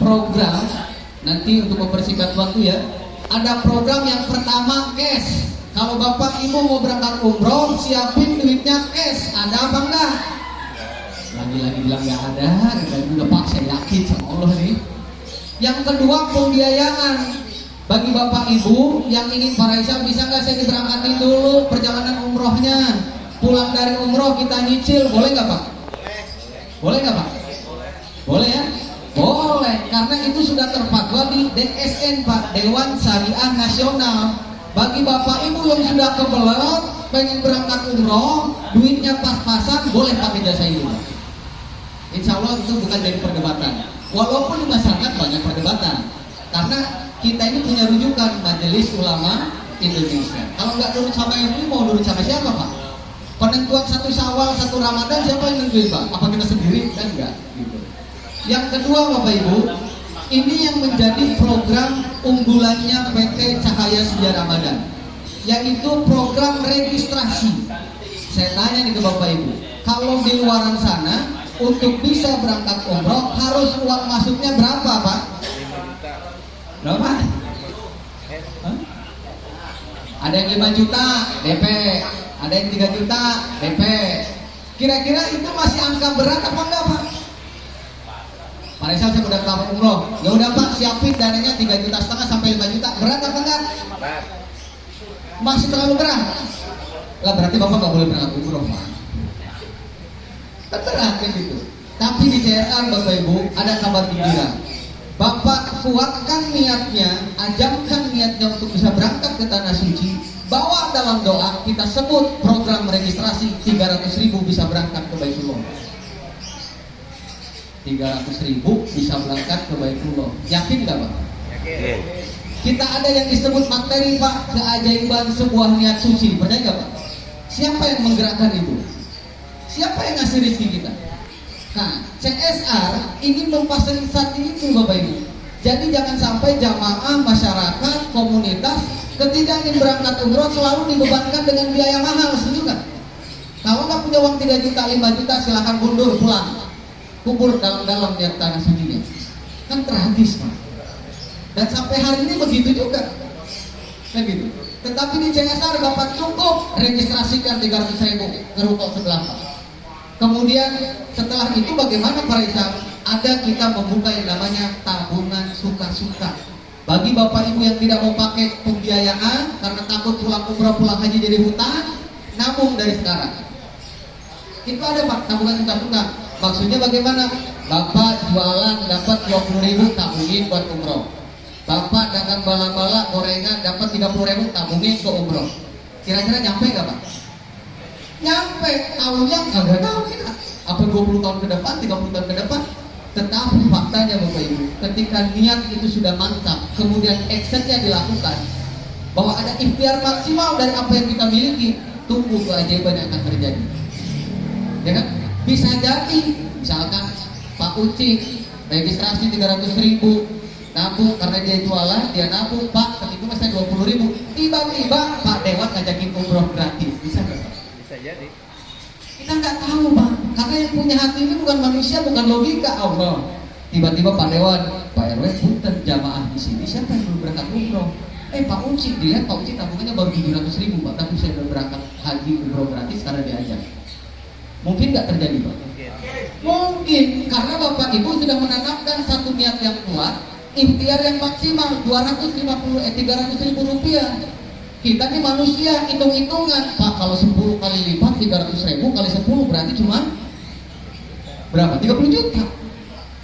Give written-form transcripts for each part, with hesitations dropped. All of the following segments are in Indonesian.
program nanti untuk mempersingkat waktu ya. Ada program yang pertama cash. Kalau bapak ibu mau berangkat umroh, siapin duitnya cash. Ada apa enggak? Lagi-lagi bilang nggak ada. Dan udah pak, saya yakin sama Allah nih. Yang kedua pembiayaan. Bagi bapak ibu yang ingin Pak Raisa, bisa nggak saya diberangkatin dulu perjalanan umrohnya? Pulang dari umroh kita nyicil, boleh nggak pak? Boleh nggak pak? Boleh ya? Boleh, karena itu sudah terfatwa di DSN pak, Dewan Syariah Nasional. Bagi bapak ibu yang sudah kebelet pengen berangkat umroh, duitnya pas-pasan, boleh pakai jasa ini. Insya Allah itu bukan jadi perdebatan. Walaupun di masyarakat banyak perdebatan, karena kita ini punya rujukan Majelis Ulama Indonesia. Kalau nggak nurut sama yang ini, mau nurut sama siapa pak? Penentuan satu Syawal, satu Ramadan, siapa yang nentuin pak? Apa kita sendiri? Kan enggak gitu. Yang kedua bapak ibu, ini yang menjadi program unggulannya PT Cahaya Sejarah Ramadan, yaitu program registrasi. Saya tanya nih ke bapak ibu, kalau di luaran sana untuk bisa berangkat umroh harus uang masuknya berapa pak? Berapa? Hah? Ada yang 5 juta DP, ada yang 3 juta DP. Kira-kira itu masih angka berat apa enggak pak? Pak Reza, saya udah tahu umroh. Ya udah pak, siapin dananya 3,5 juta sampai 5 juta. Berat apa enggak? Masih terlalu berat. Lah berarti bapak nggak boleh berangkat umroh pak. Berat kan gitu. Tapi di CSR bapak ibu ada kabar gembira. Bapak kuatkan niatnya, ajamkan niatnya untuk bisa berangkat ke Tanah Suci. Bawa dalam doa, kita sebut program registrasi 300.000 bisa berangkat ke Baitullah. 300.000 bisa berangkat ke Baitullah. Yakin nggak pak? Yakin. Kita ada yang disebut materi pak, keajaiban sebuah niat suci. Percaya nggak pak? Siapa yang menggerakkan itu? Siapa yang ngasih rezeki kita? Nah, CSR ingin memfasilitasi itu bapak ibu. Jadi jangan sampai jamaah, masyarakat, komunitas ketika ingin berangkat umroh selalu dibebankan dengan biaya mahal, setuju nggak? Kalau nggak punya uang 3 juta, 5 juta, silahkan mundur pulang, kubur dalam-dalam di Tanah Sucinya. Kan tragis pak. Dan sampai hari ini begitu juga, kan gitu. Tetapi di CSR bapak cukup registrasikan 300.000 ke rukuk sebelah pak. Kemudian setelah itu bagaimana Pak Reza? Ada kita membuka yang namanya tabungan suka-suka. Bagi bapak ibu yang tidak mau pakai pembiayaan karena takut pulang umroh pulang haji jadi hutang, nabung dari sekarang. Itu ada pak, tabungan suka-suka. Maksudnya bagaimana? Bapak jualan dapat 20.000, tabungin buat umroh. Bapak dagang bala-bala gorengan dapat 30.000, tabungin ke umroh. Kira-kira nyampe nggak pak? Nyampe, tahunya nggak tahu kita. Apa 20 tahun ke depan, 30 tahun ke depan. Tetapi faktanya bapak ibu, ketika niat itu sudah mantap, kemudian actionnya dilakukan, bahwa ada ikhtiar maksimal dari apa yang kita miliki, tunggu keajaiban yang akan terjadi. Ya kan? Bisa jadi, misalkan Pak Uci registrasi 300.000, nabung karena dia jualan, dia nabung Pak, ketika masih 20.000, tiba-tiba Pak Dewan ngajakin umroh gratis, bisa nggak? Bisa jadi. Kita nggak tahu pak, karena yang punya hati ini bukan manusia, bukan logika Allah. Tiba-tiba Pak Dewan, Pak RW, punten jamaah di sini, siapa yang belum berangkat umroh? Pak Uci, dilihat Pak Uci tabungannya baru 700.000 pak, tapi saya udah berangkat haji umroh gratis karena diajak. Mungkin nggak terjadi pak? Mungkin, karena bapak ibu sudah menanamkan satu niat yang kuat, ikhtiar yang maksimal 300.000 rupiah. Kita nih manusia, hitung-hitungan pak, kalau 10 kali lipat 300.000 kali 10 berarti cuma berapa? 30 juta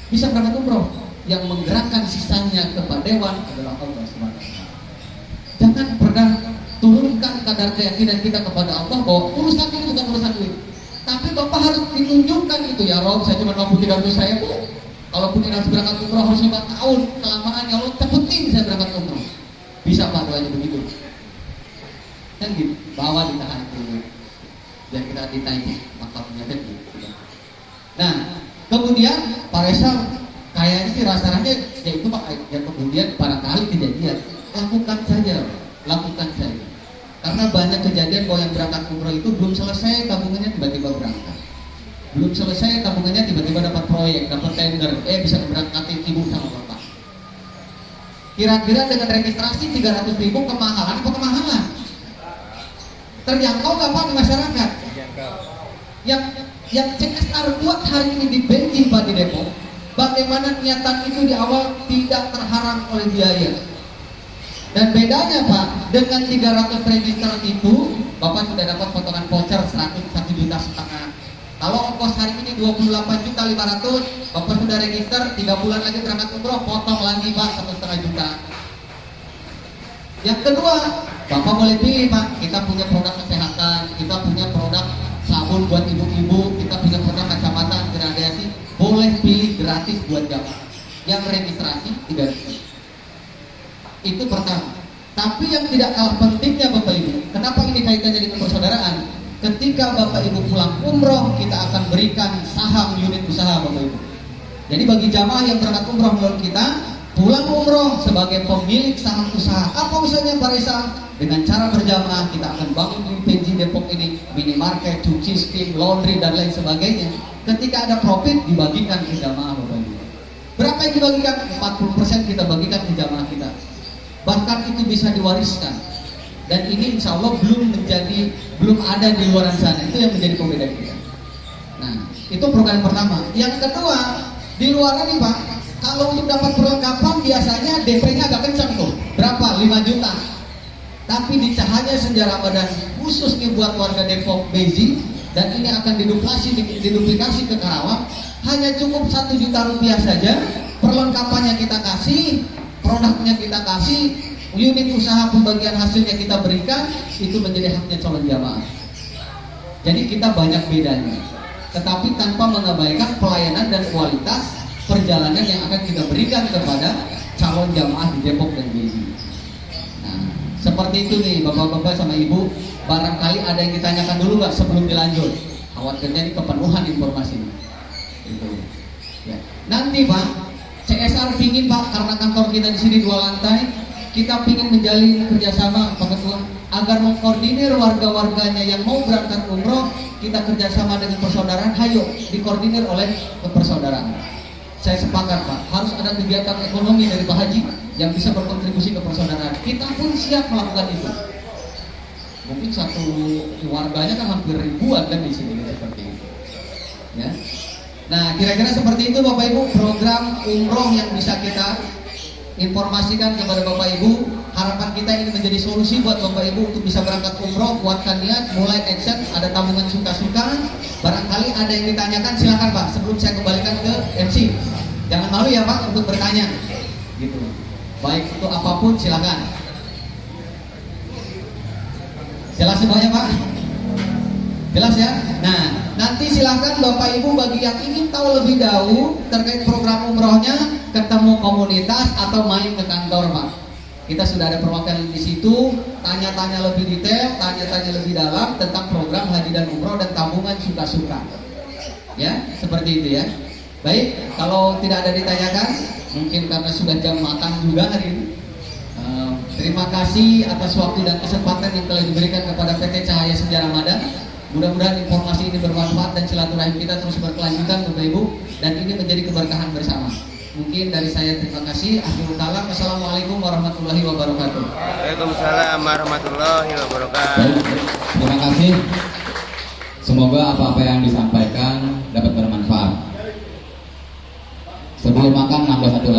bisa berangkat umroh. Yang menggerakkan sisanya ke Pak Dewan adalah Allah SWT. Jangan pernah turunkan kadar keyakinan kita kepada Allah bahwa urusan ini bukan urusan duit. Tapi bapak harus ditunjukkan itu, ya Rob, saya cuma mampu 300.000. Kalaupun harus berangkat umroh harus 5 tahun kelamaan, ya Allah cepetin saya berangkat umroh. Bisa pak doanya begitu. Kan gitu, bawa ditahan dulu biar kita ditaiki makamnya kan gitu. Nah kemudian Pak Reza kayaknya sih rasanya ya itu pak, ya kemudian barangkali kejadian, lakukan saja karena banyak kejadian bahwa yang berangkat umroh itu belum selesai tabungannya tiba-tiba berangkat, belum selesai tabungannya tiba-tiba dapat proyek, dapat tender, bisa berangkatin ibu sama bapak. Kira-kira dengan registrasi 300.000 kemahalan apa kemahalan? Terjangkau nggak Pak di masyarakat? Terjangkau. Yang CSR buat hari ini di Benji Pak di Depok, bagaimana niatan itu di awal tidak terhalang oleh biaya. Dan bedanya Pak, dengan 300 register itu, Bapak sudah dapat potongan voucher 1,5 juta. Kalau ongkos hari ini 28.500.000, Bapak sudah register 3 bulan lagi berangkat umroh, potong lagi Pak 1,5 juta. Yang kedua, Bapak boleh pilih Pak, kita punya produk kesehatan, kita punya produk sabun buat ibu-ibu, kita punya produk kacamata gradasi, boleh pilih gratis buat jamaah. Yang registrasi 300. Itu pertama. Tapi yang tidak kalah pentingnya Bapak Ibu, kenapa ini kaitannya dengan persaudaraan? Ketika Bapak Ibu pulang umroh, kita akan berikan saham unit usaha Bapak Ibu. Jadi bagi jamaah yang berangkat umroh melalui kita, pulang umroh sebagai pemilik saham usaha. Apa usahanya Pak Reza? Dengan cara berjamaah kita akan bangun di Benji Depok ini minimarket, cuci steam, laundry dan lain sebagainya. Ketika ada profit dibagikan ke jamaah Bapak Ibu. Berapa yang dibagikan? 40% kita bagikan ke jamaah kita. Bahkan itu bisa diwariskan. Dan ini insya Allah belum ada di luar sana. Itu yang menjadi pembeda kita. Nah, itu program pertama. Yang kedua, di luar ini Pak, kalau untuk dapat perlengkapan biasanya DP-nya agak kencang tuh. Berapa? 5 juta. Tapi di Cahaya Senja Ramadan khusus nih buat warga Depok Bezi, dan ini akan diduplikasi ke Karawang, hanya cukup 1 juta rupiah saja. Perlengkapannya kita kasih, produknya kita kasih, unit usaha pembagian hasilnya kita berikan, itu menjadi haknya calon jamaah. Jadi kita banyak bedanya, tetapi tanpa mengabaikan pelayanan dan kualitas perjalanan yang akan kita berikan kepada calon jamaah di Depok dan Bezi. Nah, seperti itu nih Bapak-bapak sama Ibu, barangkali ada yang ditanyakan dulu nggak sebelum dilanjut? Khawatirnya ini kepenuhan informasinya. Itu. Ya. Nanti Pak, CSR pingin Pak, karena kantor kita di sini 2 lantai, kita pingin menjalin kerjasama Pak Ketua agar mengkoordinir warga-warganya yang mau berangkat umroh. Kita kerjasama dengan persaudaraan, hayo dikoordinir oleh persaudaraan. Saya sepakat Pak, harus ada kegiatan ekonomi dari Pak Haji yang bisa berkontribusi ke persaudaraan. Kita pun siap melakukan itu. Mungkin satu keluarganya kan hampir ribuan kan di sini seperti itu. Ya. Nah, kira-kira seperti itu Bapak Ibu program umroh yang bisa kita informasikan kepada Bapak Ibu. Harapan kita ini menjadi solusi buat Bapak Ibu untuk bisa berangkat umroh, kuatkan niat, mulai action, ada tabungan suka-suka. Barangkali ada yang ditanyakan, silakan Pak, sebelum saya kembalikan ke MC. Jangan malu ya Pak untuk bertanya. Gitu. Baik untuk apapun silakan. Jelas semuanya Pak? Jelas ya? Nah, nanti silakan Bapak Ibu bagi yang ingin tahu lebih jauh terkait program umrohnya, ketemu komunitas atau main ke kantor Pak. Kita sudah ada perwakilan di situ, tanya-tanya lebih detail, tanya-tanya lebih dalam tentang program haji dan umroh dan tabungan suka-suka. Ya, seperti itu ya. Baik, kalau tidak ada ditanyakan, mungkin karena sudah jam makan juga hari ini. Terima kasih atas waktu dan kesempatan yang telah diberikan kepada PT Cahaya Senja Ramadan. Mudah-mudahan informasi ini bermanfaat dan silaturahim kita terus berkelanjutan Bapak Ibu, dan ini menjadi keberkahan bersama. Mungkin dari saya terima kasih. Akhirul kalam, assalamualaikum warahmatullahi wabarakatuh. Waalaikumsalam warahmatullahi wabarakatuh. Terima kasih. Semoga apa-apa yang disampaikan dapat bermanfaat. Sebelum makan nambah satu lagi.